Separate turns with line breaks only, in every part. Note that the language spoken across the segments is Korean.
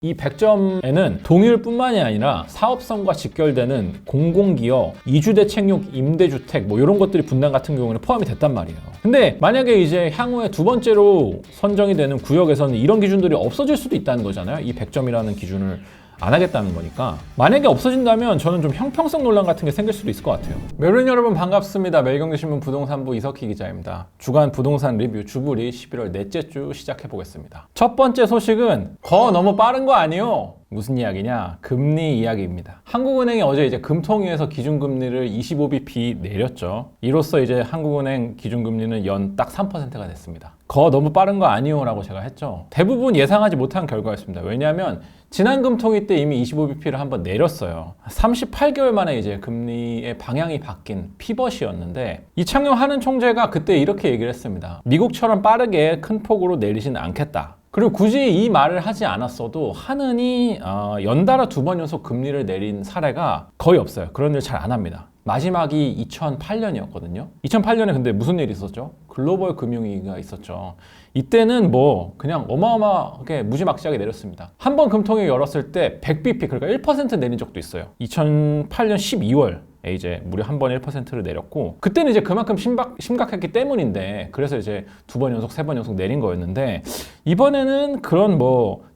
이 100점에는 동일뿐만이 아니라 사업성과 직결되는 공공기업, 이주대책육, 임대주택 뭐 이런 것들이 분당 같은 경우는 포함이 됐단 말이에요. 근데 만약에 이제 향후에 두 번째로 선정이 되는 구역에서는 이런 기준들이 없어질 수도 있다는 거잖아요. 이 100점이라는 기준을 안 하겠다는 거니까. 만약에 없어진다면 저는 좀 형평성 논란 같은 게 생길 수도 있을 것 같아요. 매로인 여러분 반갑습니다. 매일경제신문 부동산부 이석희 기자입니다. 주간 부동산 리뷰 주부리 11월 넷째 주 시작해 보겠습니다. 첫 번째 소식은 너무 빠른 거 아니에요? 무슨 이야기냐? 금리 이야기입니다. 한국은행이 어제 이제 금통위에서 기준금리를 25bp 내렸죠. 이로써 이제 한국은행 기준금리는 연 딱 3%가 됐습니다. 너무 빠른 거 아니요? 라고 제가 했죠. 대부분 예상하지 못한 결과였습니다. 왜냐하면 지난 금통위 때 이미 25bp를 한번 내렸어요. 38개월 만에 이제 금리의 방향이 바뀐 피벗이었는데 이창용 한은 총재가 그때 이렇게 얘기를 했습니다. 미국처럼 빠르게 큰 폭으로 내리지는 않겠다. 그리고 굳이 이 말을 하지 않았어도 한은이 연달아 2번 연속 금리를 내린 사례가 거의 없어요. 그런 일 잘 안 합니다. 마지막이 2008년이었거든요. 2008년에 근데 무슨 일이 있었죠? 글로벌 금융위기가 있었죠. 이때는 그냥 어마어마하게 무지막지하게 내렸습니다. 한 번 금통위 열었을 때 100bp, 그러니까 1% 내린 적도 있어요. 2008년 12월 이제 무려 한 번에 1%를 내렸고, 그때는 이제 그만큼 심각했기 때문인데, 그래서 이제 2번 연속, 3번 연속 내린 거였는데, 이번에는 그런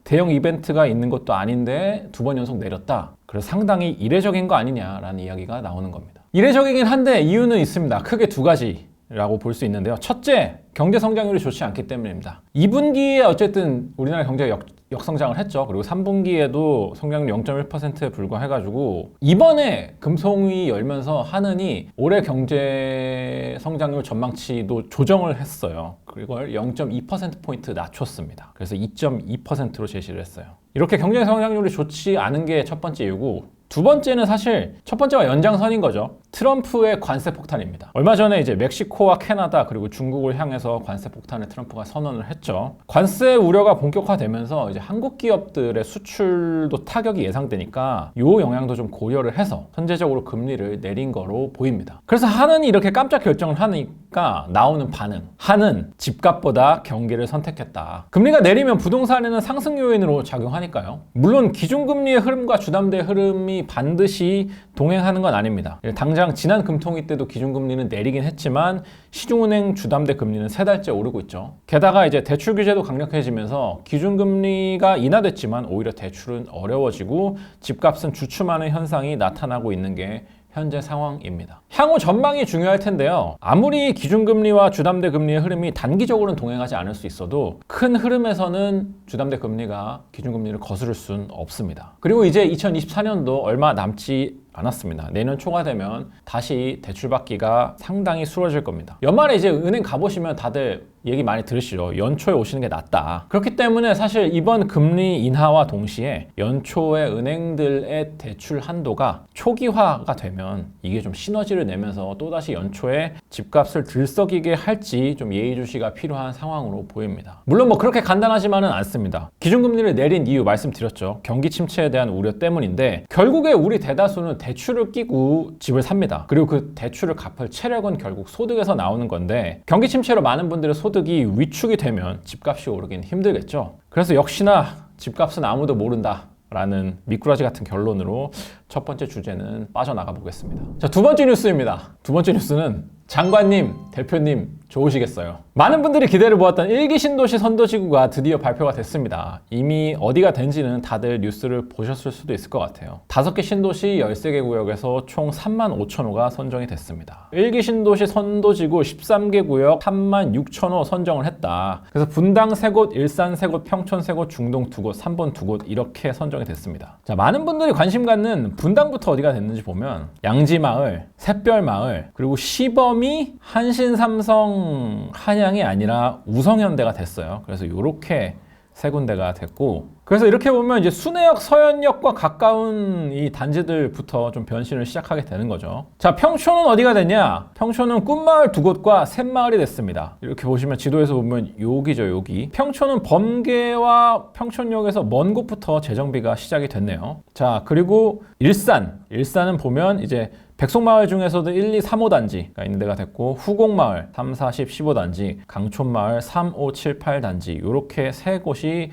대형 이벤트가 있는 것도 아닌데 2번 연속 내렸다. 그래서 상당히 이례적인 거 아니냐라는 이야기가 나오는 겁니다. 이례적이긴 한데 이유는 있습니다. 크게 두 가지라고 볼 수 있는데요. 첫째, 경제 성장률이 좋지 않기 때문입니다. 2분기에 어쨌든 우리나라 경제가 역성장을 했죠. 그리고 3분기에도 성장률 0.1%에 불과해가지고 이번에 금통위 열면서 한은이 올해 경제 성장률 전망치도 조정을 했어요. 그걸 0.2%포인트 낮췄습니다. 그래서 2.2%로 제시를 했어요. 이렇게 경제 성장률이 좋지 않은 게 첫 번째 이유고, 두 번째는 사실 첫 번째와 연장선인 거죠. 트럼프의 관세 폭탄입니다. 얼마 전에 이제 멕시코와 캐나다 그리고 중국을 향해서 관세 폭탄을 트럼프가 선언을 했죠. 관세 우려가 본격화되면서 이제 한국 기업들의 수출도 타격이 예상되니까 이 영향도 좀 고려를 해서 선제적으로 금리를 내린 거로 보입니다. 그래서 한은이 이렇게 깜짝 결정을 하니까 나오는 반응. 한은 집값보다 경기를 선택했다. 금리가 내리면 부동산에는 상승 요인으로 작용하니까요. 물론 기준금리의 흐름과 주담대의 흐름이 반드시 동행하는 건 아닙니다. 당장 지난 금통위 때도 기준금리는 내리긴 했지만 시중은행 주담대 금리는 3달째 오르고 있죠. 게다가 이제 대출 규제도 강력해지면서 기준금리가 인하됐지만 오히려 대출은 어려워지고 집값은 주춤하는 현상이 나타나고 있는 게 현재 상황입니다. 향후 전망이 중요할 텐데요. 아무리 기준금리와 주담대 금리의 흐름이 단기적으로는 동행하지 않을 수 있어도 큰 흐름에서는 주담대 금리가 기준금리를 거스를 수는 없습니다. 그리고 이제 2024년도 얼마 남지 않았습니다. 내년 초가 되면 다시 대출받기가 상당히 수월해질 겁니다. 연말에 이제 은행 가보시면 다들 얘기 많이 들으시죠. 연초에 오시는 게 낫다. 그렇기 때문에 사실 이번 금리 인하와 동시에 연초에 은행들의 대출 한도가 초기화가 되면 이게 좀 시너지를 내면서 또다시 연초에 집값을 들썩이게 할지 좀 예의주시가 필요한 상황으로 보입니다. 물론 그렇게 간단하지만은 않습니다. 기준금리를 내린 이유 말씀드렸죠. 경기 침체에 대한 우려 때문인데 결국에 우리 대다수는 대출을 끼고 집을 삽니다. 그리고 그 대출을 갚을 체력은 결국 소득에서 나오는 건데 경기 침체로 많은 분들의 소득이 위축이 되면 집값이 오르긴 힘들겠죠. 그래서 역시나 집값은 아무도 모른다 라는 미꾸라지 같은 결론으로 첫 번째 주제는 빠져나가 보겠습니다. 자, 두 번째 뉴스입니다. 두 번째 뉴스는 장관님, 대표님 좋으시겠어요. 많은 분들이 기대를 모았던 1기 신도시 선도지구가 드디어 발표가 됐습니다. 이미 어디가 된지는 다들 뉴스를 보셨을 수도 있을 것 같아요. 5개 신도시 13개 구역에서 총 35,000호가 선정이 됐습니다. 1기 신도시 선도지구 13개 구역 36,000호 선정을 했다. 그래서 분당 3곳, 일산 3곳, 평촌 3곳, 중동 2곳, 3번 2곳 이렇게 선정이 됐습니다. 자, 많은 분들이 관심 갖는 분당부터 어디가 됐는지 보면 양지마을, 샛별마을, 그리고 시범이 한신삼성 한양이 아니라 우성현대가 됐어요. 그래서 이렇게 세 군데가 됐고, 그래서 이렇게 보면 이제 순회역, 서현역과 가까운 이 단지들부터 좀 변신을 시작하게 되는 거죠. 자, 평촌은 어디가 됐냐? 평촌은 꿈마을 2곳과 샘마을이 됐습니다. 이렇게 보시면 지도에서 보면 여기죠, 여기. 평촌은 범계와 평촌역에서 먼 곳부터 재정비가 시작이 됐네요. 자, 그리고 일산은 보면 이제 백송마을 중에서도 1, 2, 3호 단지가 있는 데가 됐고, 후곡마을 3, 40, 15단지, 강촌마을 3, 5, 7, 8단지 이렇게 세 곳이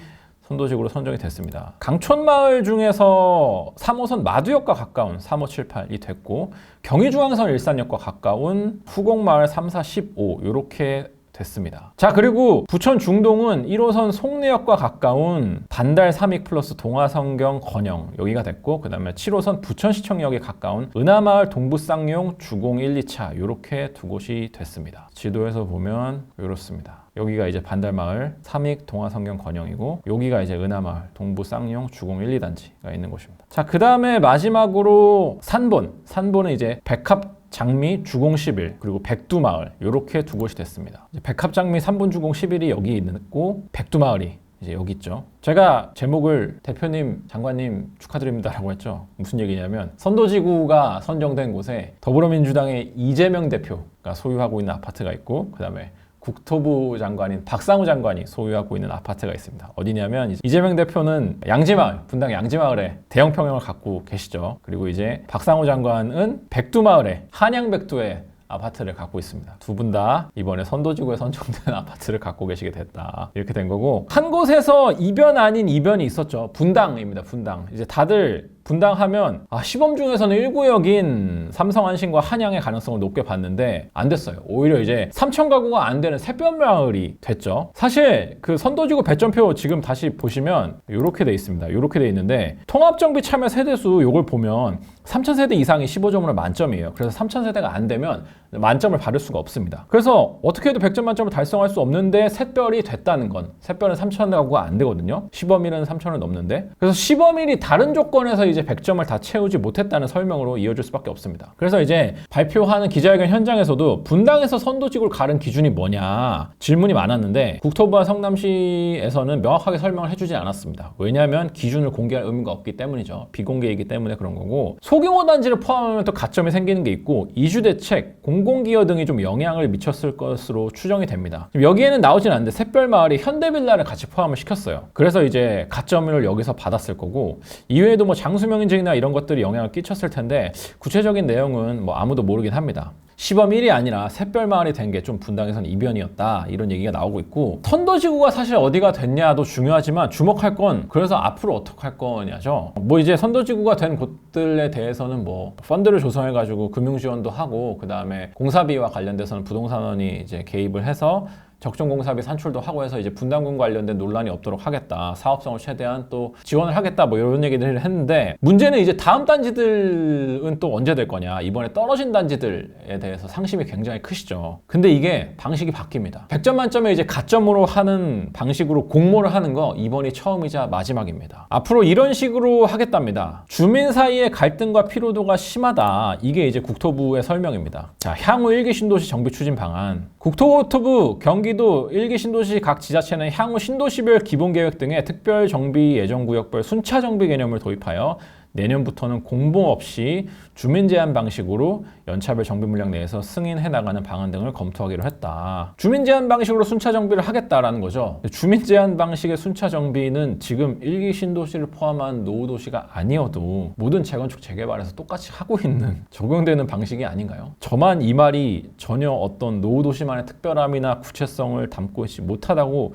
선도지구로 선정이 됐습니다. 강촌마을 중에서 3호선 마두역과 가까운 3578이 됐고 경의중앙선 일산역과 가까운 후곡마을 3415 이렇게 됐습니다. 자, 그리고 부천 중동은 1호선 송내역과 가까운 반달 삼익 플러스 동화성경 건영 여기가 됐고, 그 다음에 7호선 부천시청역에 가까운 은하마을 동부쌍용 주공 1, 2차 이렇게 두 곳이 됐습니다. 지도에서 보면 이렇습니다. 여기가 이제 반달마을 삼익 동화성경 건영이고, 여기가 이제 은하마을 동부쌍용 주공 1, 2단지가 있는 곳입니다. 자, 그 다음에 마지막으로 산본은 이제 백합 장미 주공 11 그리고 백두마을 이렇게 두 곳이 됐습니다. 백합장미 산본 주공 11이 여기 있고 백두마을이 이제 여기 있죠. 제가 제목을 대표님, 장관님 축하드립니다라고 했죠. 무슨 얘기냐면 선도지구가 선정된 곳에 더불어민주당의 이재명 대표가 소유하고 있는 아파트가 있고, 그 다음에 국토부 장관인 박상우 장관이 소유하고 있는 아파트가 있습니다. 어디냐면 이재명 대표는 양지마을, 분당 양지마을에 대형 평형을 갖고 계시죠. 그리고 이제 박상우 장관은 백두마을에 한양백두에 아파트를 갖고 있습니다. 두 분 다 이번에 선도지구에 선정된 아파트를 갖고 계시게 됐다. 이렇게 된 거고, 한 곳에서 이변 아닌 이변이 있었죠. 분당입니다. 분당. 이제 다들 분당하면 시범 중에서는 1구역인 삼성안심과 한양의 가능성을 높게 봤는데 안 됐어요. 오히려 이제 3천 가구가 안 되는 새별마을이 됐죠. 사실 그 선도지구 배점표 지금 다시 보시면 이렇게 돼 있습니다. 이렇게 돼 있는데 통합정비 참여 세대수 요걸 보면 3,000세대 이상이 15점으로 만점이에요. 그래서 3,000세대가 안 되면 만점을 받을 수가 없습니다. 그래서 어떻게 해도 100점 만점을 달성할 수 없는데 샛별이 됐다는 건, 샛별은 3,000 가구가 안 되거든요. 시범일은 3,000을 넘는데, 그래서 시범일이 다른 조건에서 이제 100점을 다 채우지 못했다는 설명으로 이어질 수밖에 없습니다. 그래서 이제 발표하는 기자회견 현장에서도 분당에서 선도지구를 가른 기준이 뭐냐 질문이 많았는데 국토부와 성남시에서는 명확하게 설명을 해주지 않았습니다. 왜냐하면 기준을 공개할 의무가 없기 때문이죠. 비공개이기 때문에 그런 거고, 소규모 단지를 포함하면 또 가점이 생기는 게 있고, 이주대책, 공공기여 등이 좀 영향을 미쳤을 것으로 추정이 됩니다. 여기에는 나오진 않는데 샛별마을이 현대빌라를 같이 포함을 시켰어요. 그래서 이제 가점을 여기서 받았을 거고, 이외에도 뭐 장수명인증이나 이런 것들이 영향을 끼쳤을 텐데 구체적인 내용은 뭐 아무도 모르긴 합니다. 시범 1이 아니라 샛별마을이 된 게 좀 분당에서는 이변이었다, 이런 얘기가 나오고 있고, 선도지구가 사실 어디가 됐냐도 중요하지만 주목할 건 그래서 앞으로 어떻게 할 거냐죠. 뭐 이제 선도지구가 된 곳들에 대해서는 뭐 펀드를 조성해 가지고 금융 지원도 하고, 그 다음에 공사비와 관련돼서는 부동산원이 이제 개입을 해서 적정공사비 산출도 하고 해서 이제 분담금 관련된 논란이 없도록 하겠다, 사업성을 최대한 또 지원을 하겠다, 뭐 이런 얘기들을 했는데, 문제는 이제 다음 단지들은 또 언제 될 거냐. 이번에 떨어진 단지들에 대해서 상심이 굉장히 크시죠. 근데 이게 방식이 바뀝니다. 100점 만점에 이제 가점으로 하는 방식으로 공모를 하는 거 이번이 처음이자 마지막입니다. 앞으로 이런 식으로 하겠답니다. 주민 사이의 갈등과 피로도가 심하다, 이게 이제 국토부의 설명입니다. 자, 향후 1기 신도시 정비 추진 방안. 국토부, 경기도 1기 신도시 각 지자체는 향후 신도시별 기본계획 등의 특별 정비 예정구역별 순차 정비 개념을 도입하여 내년부터는 공모 없이 주민 제한 방식으로 연차별 정비 물량 내에서 승인해 나가는 방안 등을 검토하기로 했다. 주민 제한 방식으로 순차 정비를 하겠다라는 거죠. 주민 제한 방식의 순차 정비는 지금 1기 신도시를 포함한 노후 도시가 아니어도 모든 재건축 재개발에서 똑같이 하고 있는, 적용되는 방식이 아닌가요? 저만 이 말이 전혀 어떤 노후 도시만의 특별함이나 구체성을 담고 있지 못하다고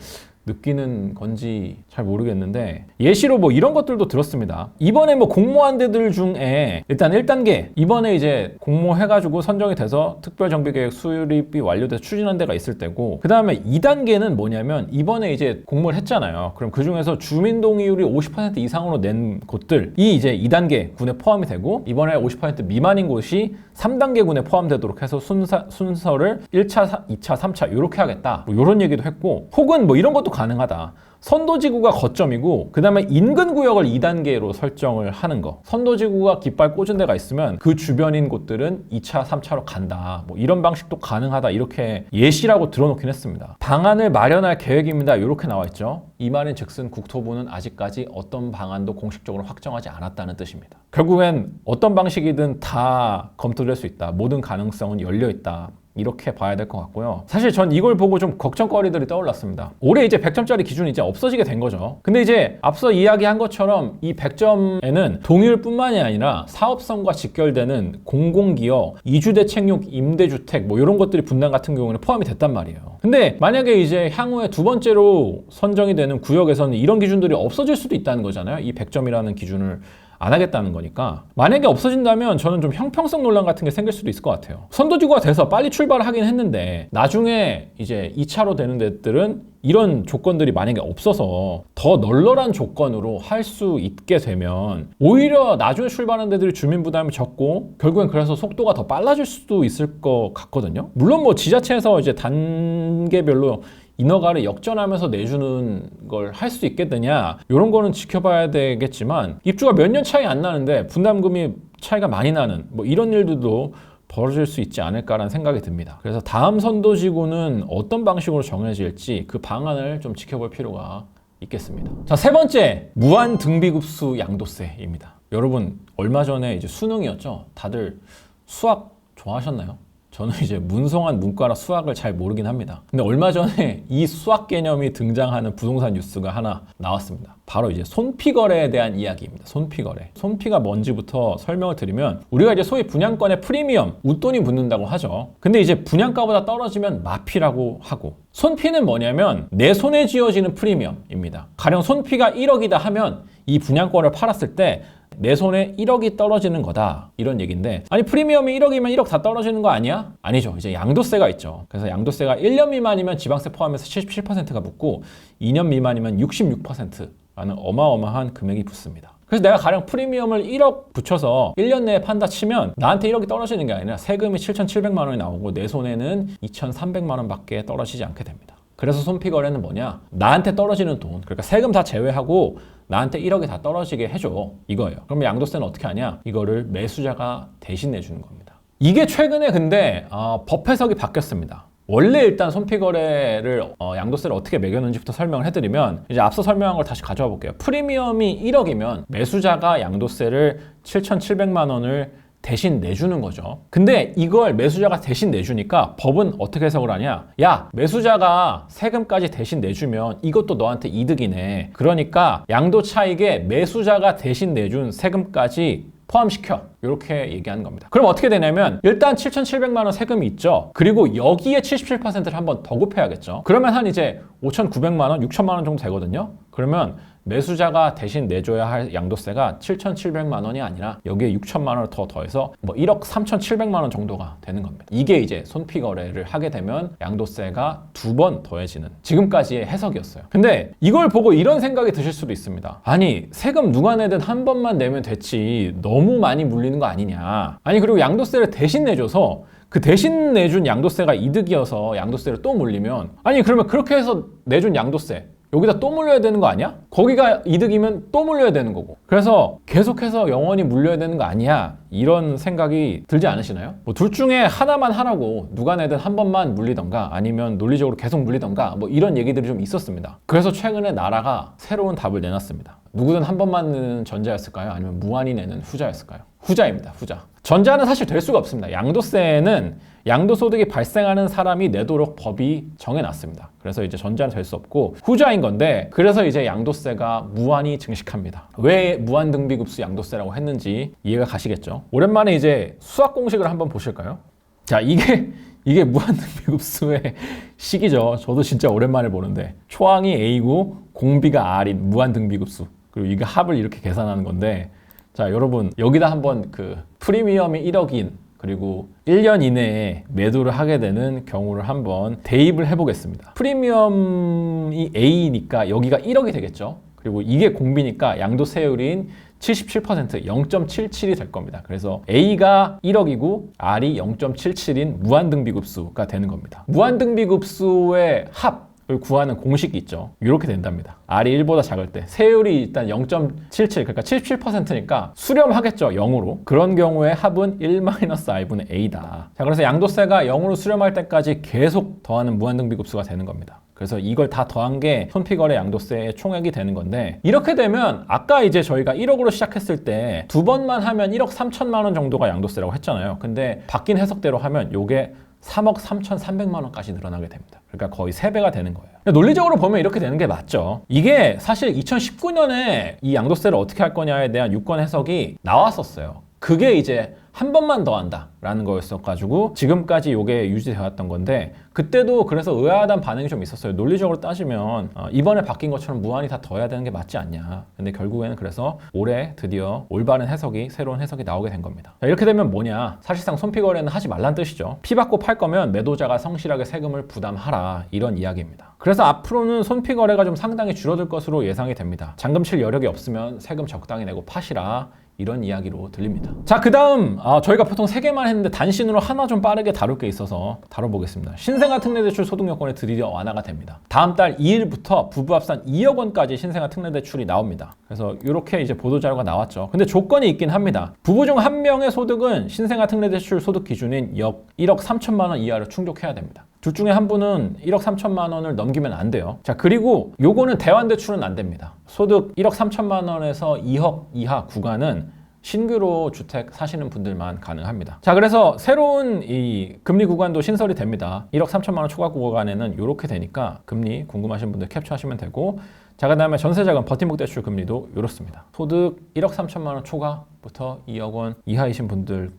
느끼는 건지 잘 모르겠는데, 예시로 뭐 이런 것들도 들었습니다. 이번에 뭐 공모한 데들 중에 일단 1단계 이번에 이제 공모해가지고 선정이 돼서 특별정비계획 수립이 완료돼서 추진한 데가 있을 때고, 그 다음에 2단계는 뭐냐면 이번에 이제 공모를 했잖아요. 그럼 그 중에서 주민동의율이 50% 이상으로 낸 곳들이 이제 2단계 군에 포함이 되고, 이번에 50% 미만인 곳이 3단계 군에 포함되도록 해서 순서를 1차, 2차, 3차 이렇게 하겠다, 뭐 이런 얘기도 했고, 혹은 뭐 이런 것도 가능하다. 선도지구가 거점이고 그 다음에 인근 구역을 2단계로 설정을 하는 거. 선도지구가 깃발 꽂은 데가 있으면 그 주변인 곳들은 2차, 3차로 간다. 뭐 이런 방식도 가능하다. 이렇게 예시라고 들어놓긴 했습니다. 방안을 마련할 계획입니다. 이렇게 나와 있죠. 이 말인 즉슨 국토부는 아직까지 어떤 방안도 공식적으로 확정하지 않았다는 뜻입니다. 결국엔 어떤 방식이든 다 검토될 수 있다. 모든 가능성은 열려 있다. 이렇게 봐야 될 것 같고요. 사실 전 이걸 보고 좀 걱정거리들이 떠올랐습니다. 올해 이제 100점짜리 기준이 이제 없어지게 된 거죠. 근데 이제 앞서 이야기한 것처럼 이 100점에는 동일뿐만이 아니라 사업성과 직결되는 공공기업, 이주대책용 임대주택 뭐 이런 것들이 분당 같은 경우는 포함이 됐단 말이에요. 근데 만약에 이제 향후에 두 번째로 선정이 되는 구역에서는 이런 기준들이 없어질 수도 있다는 거잖아요. 이 100점이라는 기준을 안 하겠다는 거니까. 만약에 없어진다면 저는 좀 형평성 논란 같은 게 생길 수도 있을 것 같아요. 선도지구가 돼서 빨리 출발하긴 했는데 나중에 이제 2차로 되는 데들은 이런 조건들이 만약에 없어서 더 널널한 조건으로 할 수 있게 되면 오히려 나중에 출발하는 데들이 주민 부담이 적고 결국엔 그래서 속도가 더 빨라질 수도 있을 것 같거든요. 물론 뭐 지자체에서 이제 단계별로 인허가를 역전하면서 내주는 걸 할 수 있겠느냐 이런 거는 지켜봐야 되겠지만 입주가 몇 년 차이 안 나는데 분담금이 차이가 많이 나는 뭐 이런 일들도 벌어질 수 있지 않을까라는 생각이 듭니다. 그래서 다음 선도지구는 어떤 방식으로 정해질지 그 방안을 좀 지켜볼 필요가 있겠습니다. 자, 세 번째, 무한 등비급수 양도세입니다. 여러분 얼마 전에 이제 수능이었죠. 다들 수학 좋아하셨나요? 저는 이제 문성한 문과라 수학을 잘 모르긴 합니다. 근데 얼마 전에 이 수학 개념이 등장하는 부동산 뉴스가 하나 나왔습니다. 바로 이제 손피거래에 대한 이야기입니다. 손피거래. 손피가 뭔지부터 설명을 드리면 우리가 이제 소위 분양권의 프리미엄, 웃돈이 붙는다고 하죠. 근데 이제 분양가보다 떨어지면 마피라고 하고 손피는 뭐냐면 내 손에 쥐어지는 프리미엄입니다. 가령 손피가 1억이다 하면 이 분양권을 팔았을 때 내 손에 1억이 떨어지는 거다 이런 얘기인데 아니 프리미엄이 1억이면 1억 다 떨어지는 거 아니야? 아니죠. 이제 양도세가 있죠. 그래서 양도세가 1년 미만이면 지방세 포함해서 77%가 붙고 2년 미만이면 66%라는 어마어마한 금액이 붙습니다. 그래서 내가 가령 프리미엄을 1억 붙여서 1년 내에 판다 치면 나한테 1억이 떨어지는 게 아니라 세금이 7,700만 원이 나오고 내 손에는 2,300만 원밖에 떨어지지 않게 됩니다. 그래서 손피거래는 뭐냐? 나한테 떨어지는 돈, 그러니까 세금 다 제외하고 나한테 1억이 다 떨어지게 해줘 이거예요. 그럼 양도세는 어떻게 하냐? 이거를 매수자가 대신 내주는 겁니다. 이게 최근에 근데 법 해석이 바뀌었습니다. 원래 일단 손피거래를 양도세를 어떻게 매겼는지부터 설명을 해드리면 이제 앞서 설명한 걸 다시 가져와 볼게요. 프리미엄이 1억이면 매수자가 양도세를 7,700만 원을 대신 내주는 거죠. 근데 이걸 매수자가 대신 내주니까 법은 어떻게 해석을 하냐? 야, 매수자가 세금까지 대신 내주면 이것도 너한테 이득이네. 그러니까 양도 차익에 매수자가 대신 내준 세금까지 포함시켜. 이렇게 얘기하는 겁니다. 그럼 어떻게 되냐면 일단 7,700만 원 세금이 있죠. 그리고 여기에 77%를 한번 더 곱해야겠죠. 그러면 한 이제 5,900만 원, 6천만 원 정도 되거든요. 그러면 매수자가 대신 내줘야 할 양도세가 7,700만 원이 아니라 여기에 6천만 원을 더 더해서 뭐 1억 3,700만 원 정도가 되는 겁니다. 이게 이제 손피거래를 하게 되면 양도세가 2번 더해지는 지금까지의 해석이었어요. 근데 이걸 보고 이런 생각이 드실 수도 있습니다. 아니 세금 누가 내든 한 번만 내면 됐지 너무 많이 물리는 거 아니냐. 아니 그리고 양도세를 대신 내줘서 그 대신 내준 양도세가 이득이어서 양도세를 또 물리면 아니 그러면 그렇게 해서 내준 양도세 여기다 또 물려야 되는 거 아니야? 거기가 이득이면 또 물려야 되는 거고. 그래서 계속해서 영원히 물려야 되는 거 아니야? 이런 생각이 들지 않으시나요? 뭐 둘 중에 하나만 하라고 누가 내든 한 번만 물리던가 아니면 논리적으로 계속 물리던가 뭐 이런 얘기들이 좀 있었습니다. 그래서 최근에 나라가 새로운 답을 내놨습니다. 누구든 한 번만 내는 전자였을까요? 아니면 무한히 내는 후자였을까요? 후자입니다. 후자. 전자는 사실 될 수가 없습니다. 양도세는 양도소득이 발생하는 사람이 내도록 법이 정해놨습니다. 그래서 이제 전자는 될 수 없고 후자인 건데 그래서 이제 양도세가 무한히 증식합니다. 왜 무한등비급수 양도세라고 했는지 이해가 가시겠죠? 오랜만에 이제 수학 공식을 한번 보실까요? 자, 이게 무한등비급수의 식이죠. 저도 진짜 오랜만에 보는데 초항이 A고 공비가 R인 무한등비급수 그리고 이게 합을 이렇게 계산하는 건데 자, 여러분 여기다 한번 그 프리미엄이 1억인 그리고 1년 이내에 매도를 하게 되는 경우를 한번 대입을 해보겠습니다. 프리미엄이 A니까 여기가 1억이 되겠죠. 그리고 이게 공비니까 양도세율인 77%, 0.77이 될 겁니다. 그래서 A가 1억이고 R이 0.77인 무한등비급수가 되는 겁니다. 무한등비급수의 합 을 구하는 공식이 있죠. 이렇게 된답니다. R이 1보다 작을 때 세율이 일단 0.77 그러니까 77%니까 수렴하겠죠. 0으로. 그런 경우에 합은 1-R분의 A다. 자, 그래서 양도세가 0으로 수렴할 때까지 계속 더하는 무한등비급수가 되는 겁니다. 그래서 이걸 다 더한 게 손피거래 양도세의 총액이 되는 건데 이렇게 되면 아까 이제 저희가 1억으로 시작했을 때 두 번만 하면 1억 3천만 원 정도가 양도세라고 했잖아요. 근데 바뀐 해석대로 하면 요게 3억 3,300만 원까지 늘어나게 됩니다. 그러니까 거의 3배가 되는 거예요. 논리적으로 보면 이렇게 되는 게 맞죠. 이게 사실 2019년에 이 양도세를 어떻게 할 거냐에 대한 유권 해석이 나왔었어요. 그게 이제 한 번만 더 한다라는 거였어가지고 지금까지 이게 유지되어 왔던 건데, 그때도 그래서 의아하다는 반응이 좀 있었어요. 논리적으로 따지면 이번에 바뀐 것처럼 무한히 다 더 해야 되는 게 맞지 않냐. 근데 결국에는 그래서 올해 드디어 올바른 해석이, 새로운 해석이 나오게 된 겁니다. 자, 이렇게 되면 뭐냐, 사실상 손피 거래는 하지 말란 뜻이죠. 피 받고 팔 거면 매도자가 성실하게 세금을 부담하라, 이런 이야기입니다. 그래서 앞으로는 손피 거래가 좀 상당히 줄어들 것으로 예상이 됩니다. 잔금 칠 여력이 없으면 세금 적당히 내고 파시라, 이런 이야기로 들립니다. 자, 그 다음 저희가 보통 3개만 했는데 단신으로 하나 좀 빠르게 다룰 게 있어서 다뤄보겠습니다. 신생아 특례대출 소득 요건이 드디어 완화가 됩니다. 다음 달 2일부터 부부 합산 2억 원까지 신생아 특례대출이 나옵니다. 그래서 이렇게 이제 보도자료가 나왔죠. 근데 조건이 있긴 합니다. 부부 중 한 명의 소득은 신생아 특례대출 소득 기준인 역 1억 3천만 원 이하를 충족해야 됩니다. 둘 중에 한 분은 1억 3천만 원을 넘기면 안 돼요. 자, 그리고 요거는 대환대출은 안 됩니다. 소득 1억 3천만 원에서 2억 이하 구간은 신규로 주택 사시는 분들만 가능합니다. 자, 그래서 새로운 이 금리 구간도 신설이 됩니다. 1억 3천만 원 초과 구간에는 이렇게 되니까 금리 궁금하신 분들 캡처하시면 되고, 자, 그 다음에 전세자금 버팀목 대출 금리도 이렇습니다. 소득 1억 3천만 원 초과부터 2억 원 이하이신 분들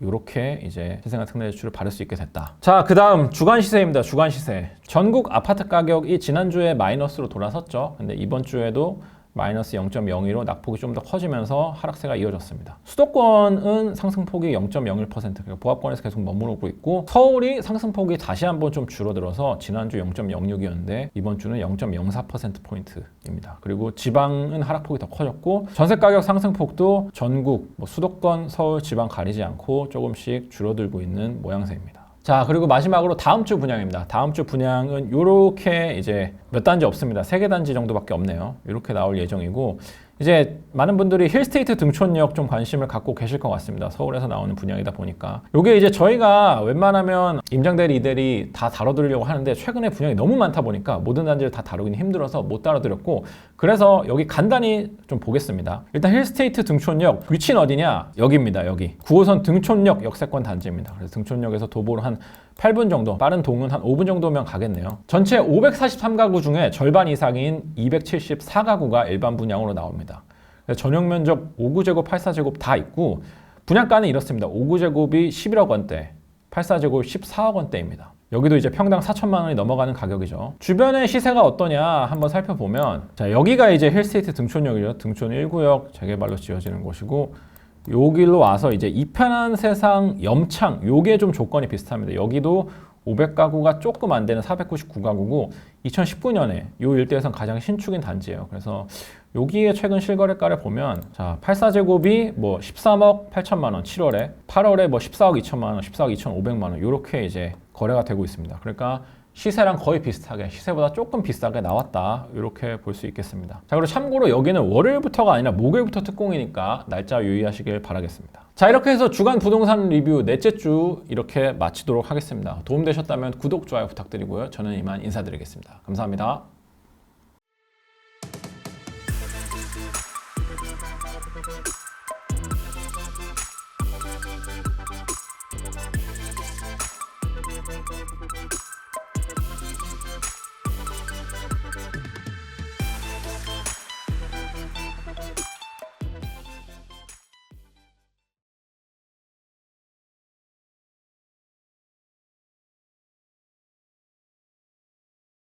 이렇게 이제 신생아 특례대출을 받을 수 있게 됐다. 자, 그 다음 주간 시세입니다. 주간 시세. 전국 아파트 가격이 지난주에 마이너스로 돌아섰죠. 근데 이번 주에도 마이너스 0.02로 낙폭이 좀 더 커지면서 하락세가 이어졌습니다. 수도권은 상승폭이 0.01%, 그러니까 보합권에서 계속 머무르고 있고, 서울이 상승폭이 다시 한번 좀 줄어들어서 지난주 0.06이었는데 이번 주는 0.04%포인트입니다. 그리고 지방은 하락폭이 더 커졌고, 전세가격 상승폭도 전국, 수도권, 서울, 지방 가리지 않고 조금씩 줄어들고 있는 모양새입니다. 자, 그리고 마지막으로 다음 주 분양입니다. 다음 주 분양은 이렇게 이제 몇 단지 없습니다. 3개 단지 정도밖에 없네요. 이렇게 나올 예정이고, 이제 많은 분들이 힐스테이트 등촌역 좀 관심을 갖고 계실 것 같습니다. 서울에서 나오는 분양이다 보니까. 요게 이제 저희가 웬만하면 임장대리, 이대리 다 다뤄드리려고 하는데 최근에 분양이 너무 많다 보니까 모든 단지를 다 다루기는 힘들어서 못 다뤄드렸고, 그래서 여기 간단히 좀 보겠습니다. 일단 힐스테이트 등촌역 위치는 어디냐? 여기입니다. 여기 9호선 등촌역 역세권 단지입니다. 그래서 등촌역에서 도보로 한 8분 정도, 빠른 동은 한 5분 정도면 가겠네요. 전체 543가구 중에 절반 이상인 274가구가 일반 분양으로 나옵니다. 전용 면적 5구제곱, 84제곱 다 있고, 분양가는 이렇습니다. 5구제곱이 11억 원대, 84제곱 14억 원대입니다. 여기도 이제 평당 4천만 원이 넘어가는 가격이죠. 주변의 시세가 어떠냐 한번 살펴보면, 자, 여기가 이제 힐스테이트 등촌역이죠. 등촌 1구역 재개발로 지어지는 곳이고, 요 길로 와서 이제 이편한 세상 염창, 요게 좀 조건이 비슷합니다. 여기도 500가구가 조금 안 되는 499가구고 2019년에 요 일대에선 가장 신축인 단지예요. 그래서 여기에 최근 실거래가를 보면, 자, 84제곱이 뭐 13억 8천만 원 7월에, 8월에 뭐 14억 2천만 원, 14억 2,500만 원 요렇게 이제 거래가 되고 있습니다. 그러니까 시세랑 거의 비슷하게, 시세보다 조금 비싸게 나왔다, 이렇게 볼 수 있겠습니다. 자, 그리고 참고로 여기는 월요일부터가 아니라 목요일부터 특공이니까 날짜 유의하시길 바라겠습니다. 자, 이렇게 해서 주간 부동산 리뷰 넷째 주 이렇게 마치도록 하겠습니다. 도움되셨다면 구독, 좋아요 부탁드리고요. 저는 이만 인사드리겠습니다. 감사합니다.